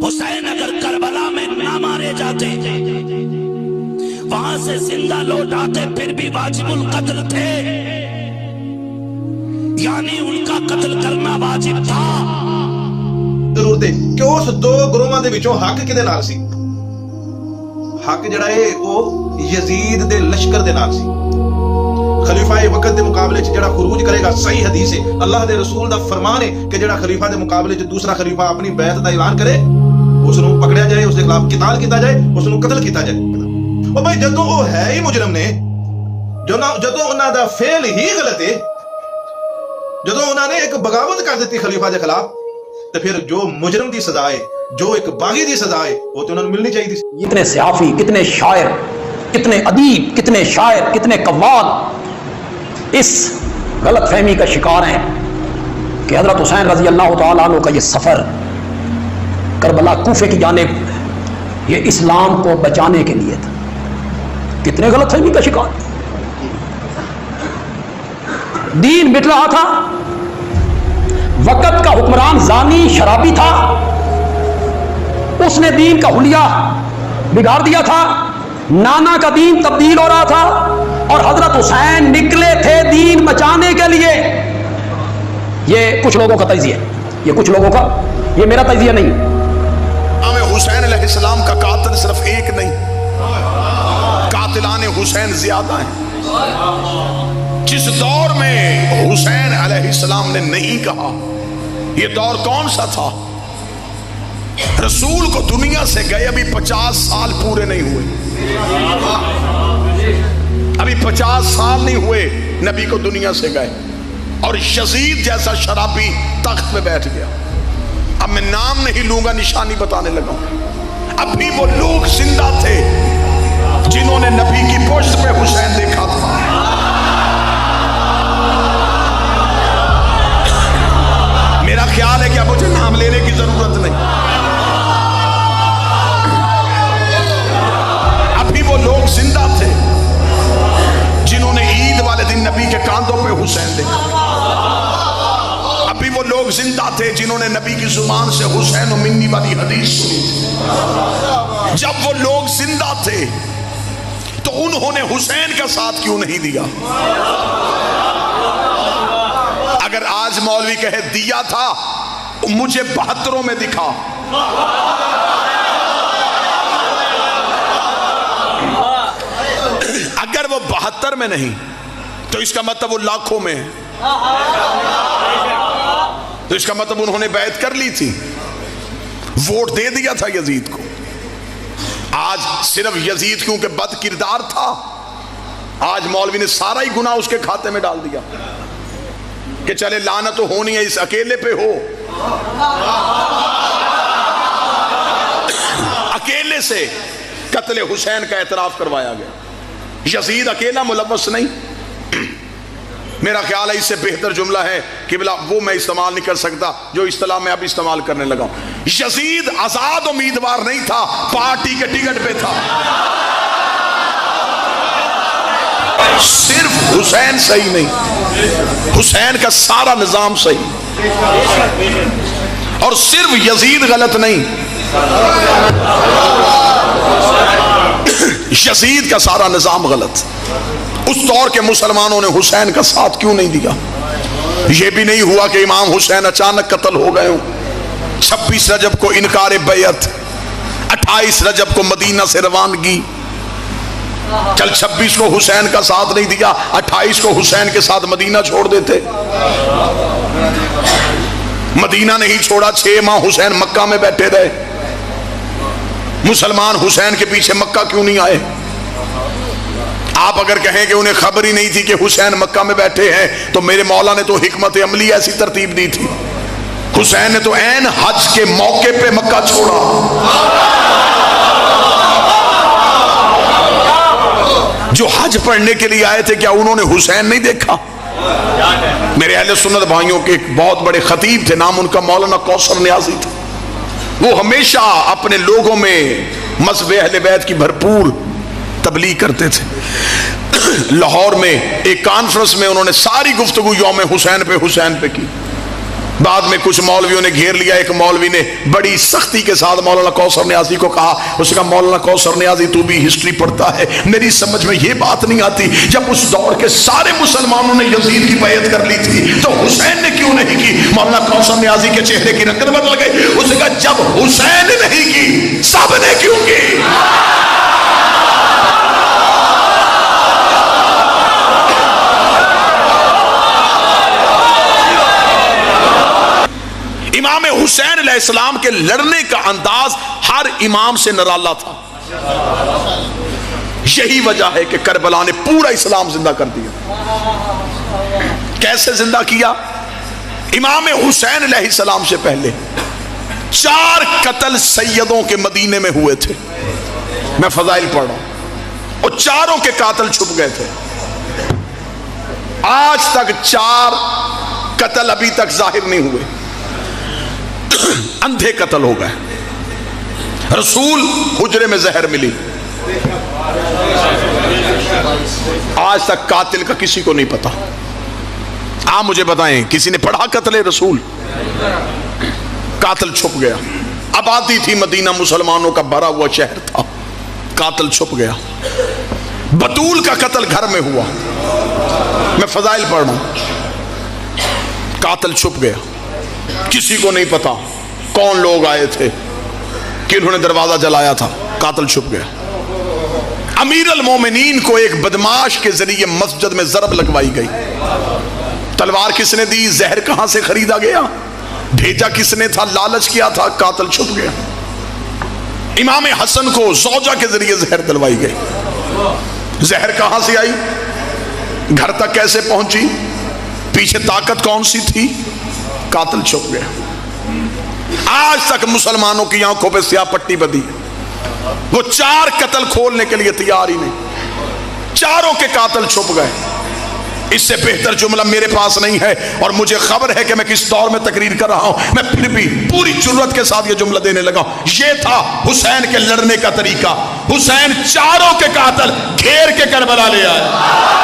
حسین اگر کربلا میں نہ مارے جاتے، وہاں سے زندہ لوٹ آتے، پھر بھی واجب القتل تھے، یعنی ان کا قتل کرنا واجب تھا۔ ضرور دے کہ اس دو گروہاں دے وچوں حق کدے نال سی؟ حق جڑا ہے وہ یزید دے لشکر دے نال سی۔ خلیفہ وقت دے مقابلے چ جڑا خروج کرے گا، صحیح حدیث ہے، اللہ دے رسول دا فرمان ہے کہ جڑا خلیفہ دے مقابلے چ دوسرا خلیفہ اپنی بیعت دا اعلان کرے، اس نو پکڑیا جائے، اس دے خلاف قتال کیتا جائے، اس نو قتل کیتا جائے۔ او بھائی جدوں وہ ہے ہی مجرم نے، جدوں انہاں دا فعل ہی غلط ہے، جدوں انہاں نے ایک بغاوت کر دیتی خلیفہ دے خلاف، تو پھر جو مجرم دی سزا ہے، جو ایک باغی دی سزا ہے، وہ تو انہوں نے ملنی چاہیے تھی۔ کتنے صحافی، کتنے شاعر، کتنے ادیب، کتنے شاعر، کتنے قوال اس غلط فہمی کا شکار ہیں کہ حضرت حسین رضی اللہ تعالیٰ عنہ کا یہ سفر کربلا کوفے کی جانب یہ اسلام کو بچانے کے لیے تھا۔ کتنے غلط فہمی کا شکار، دین مٹ رہا تھا، وقت کا حکمران زانی شرابی تھا، اس نے دین کا حلیہ بگاڑ دیا تھا، نانا کا دین تبدیل ہو رہا تھا، اور حضرت حسین نکلے تھے دین بچانے کے لیے۔ یہ کچھ لوگوں کا تجزیہ ہے، یہ کچھ لوگوں کا، یہ میرا تجزیہ نہیں۔ امام حسین علیہ السلام کا قاتل صرف ایک نہیں، قاتلان حسین زیادہ ہیں۔ جس دور میں حسین علیہ السلام نے نہیں کہا، یہ دور کون سا تھا؟ رسول کو دنیا سے گئے ابھی 50 سال پورے نہیں ہوئے، ابھی 50 سال نہیں ہوئے نبی کو دنیا سے گئے، اور یزید جیسا شرابی تخت پہ بیٹھ گیا۔ اب میں نام نہیں لوں گا، نشانی بتانے لگا ہوں۔ ابھی وہ لوگ زندہ تھے جنہوں نے نبی کی پشت پہ حسین دیکھا تھا۔ میرا خیال ہے کہ اب مجھے نام لینے کی ضرورت نہیں۔ ابھی وہ لوگ زندہ تھے جنہوں نے عید والے دن نبی کے کاندھوں پہ حسین دیکھا۔ ابھی وہ لوگ زندہ تھے جنہوں نے نبی کی زبان سے حسین و منی والی حدیث سنی تھی۔ جب وہ لوگ زندہ تھے تو انہوں نے حسین کا ساتھ کیوں نہیں دیا؟ اگر آج مولوی کہے دیا تھا، مجھے 72 میں دکھا۔ اگر وہ 72 میں نہیں تو اس کا مطلب وہ لاکھوں میں ہے، تو اس کا مطلب انہوں نے بیعت کر لی تھی، ووٹ دے دیا تھا یزید کو۔ آج صرف یزید کیونکہ بد کردار تھا، آج مولوی نے سارا ہی گناہ اس کے کھاتے میں ڈال دیا کہ چلے لعنت تو ہونی ہے، اس اکیلے پہ ہو۔ اکیلے سے قتل حسین کا اعتراف کروایا گیا، یزید اکیلا ملوث نہیں۔ میرا خیال ہے اس سے بہتر جملہ ہے کہ بلا وہ میں استعمال نہیں کر سکتا جو اصطلاح میں اب استعمال کرنے لگا ہوں۔ یزید آزاد امیدوار نہیں تھا، پارٹی کے ٹکٹ پہ تھا۔ صرف حسین صحیح نہیں، حسین کا سارا نظام صحیح، اور صرف یزید غلط نہیں، یزید کا سارا نظام غلط۔ اس دور کے مسلمانوں نے حسین کا ساتھ کیوں نہیں دیا؟ یہ بھی نہیں ہوا کہ امام حسین اچانک قتل ہو گئے ہوں۔ 26 رجب کو انکار بیعت، 28 رجب کو مدینہ سے روانگی، چل 26 کو حسین کا ساتھ نہیں دیا، 28 کو حسین کے ساتھ مدینہ چھوڑ دیتے۔ مدینہ نہیں چھوڑا، 6 ماہ حسین مکہ میں بیٹھے رہے۔ مسلمان حسین کے پیچھے مکہ کیوں نہیں آئے؟ آپ اگر کہیں کہ انہیں خبر ہی نہیں تھی کہ حسین مکہ میں بیٹھے ہیں، تو میرے مولا نے تو حکمت عملی ایسی ترتیب دی تھی، حسین نے تو عین حج کے موقع پہ مکہ چھوڑا۔ جو حج پڑھنے کے لیے آئے تھے، کیا انہوں نے حسین نہیں دیکھا؟ میرے اہل سنت بھائیوں کے ایک بہت بڑے خطیب تھے، نام ان کا مولانا کوثر نیازی تھا۔ وہ ہمیشہ اپنے لوگوں میں مذہب اہل بیت کی بھرپور تبلیغ کرتے تھے۔ لاہور میں ایک کانفرنس میں انہوں نے ساری گفتگو یوم حسین پہ کی۔ بعد میں کچھ مولویوں نے گھیر لیا. ایک مولوی نے بڑی سختی کے ساتھ مولانا کوثر نیازی کو کہا, اس نے کہا مولانا کوثر نیازی تو بھی ہسٹری پڑھتا ہے, میری سمجھ میں یہ بات نہیں آتی, جب اس دور کے سارے مسلمانوں نے یزید کی بیعت کر لی تھی تو حسین نے کیوں نہیں کی؟ مولانا کوثر نیازی کے چہرے کی رنگت بدل گئی. اس نے کہا جب حسین نے نہیں کی سب نے کیوں کی؟ امام حسین علیہ السلام کے لڑنے کا انداز ہر امام سے نرالا تھا. یہی وجہ ہے کہ کربلا نے پورا اسلام زندہ کر دیا. کیسے زندہ کیا؟ امام حسین علیہ السلام سے پہلے 4 قتل سیدوں کے مدینے میں ہوئے تھے. میں فضائل پڑھ رہا ہوں, اور چاروں کے قاتل چھپ گئے تھے. آج تک 4 قتل ابھی تک ظاہر نہیں ہوئے, اندھے قتل ہو گئے. رسول حجرے میں زہر ملی, آج تک قاتل کا کسی کو نہیں پتا. آپ مجھے بتائیں کسی نے پڑھا قتل رسول؟ قاتل چھپ گیا. آبادی تھی مدینہ, مسلمانوں کا بھرا ہوا شہر تھا, قاتل چھپ گیا. بطول کا قتل گھر میں ہوا. میں فضائل پڑھ رہا ہوں. قاتل چھپ گیا, کسی کو نہیں پتا کون لوگ آئے تھے, کنہوں نے دروازہ جلایا تھا, قاتل چھپ گیا. امیر المومنین کو ایک بدماش کے ذریعے مسجد میں ضرب لگوائی گئی. تلوار کس نے دی؟ زہر کہاں سے خریدا گیا؟ بھیجا کس نے تھا؟ لالچ کیا تھا؟ قاتل چھپ گیا. امام حسن کو زوجہ کے ذریعے زہر دلوائی گئی. زہر کہاں سے آئی؟ گھر تک کیسے پہنچی؟ پیچھے طاقت کون سی تھی؟ قاتل چھپ گیا. آج تک مسلمانوں کی آنکھوں پہ سیاہ پٹی بدی. وہ 4 قتل کھولنے کے لیے تیار ہی نہیں, چاروں کے قاتل چھپ گئے. اس سے بہتر جملہ میرے پاس نہیں ہے, اور مجھے خبر ہے کہ میں کس دور میں تقریر کر رہا ہوں, میں پھر بھی پوری جرات کے ساتھ یہ جملہ دینے لگا ہوں. یہ تھا حسین کے لڑنے کا طریقہ. حسین چاروں کے قاتل گھیر کے کربلا لے آئے.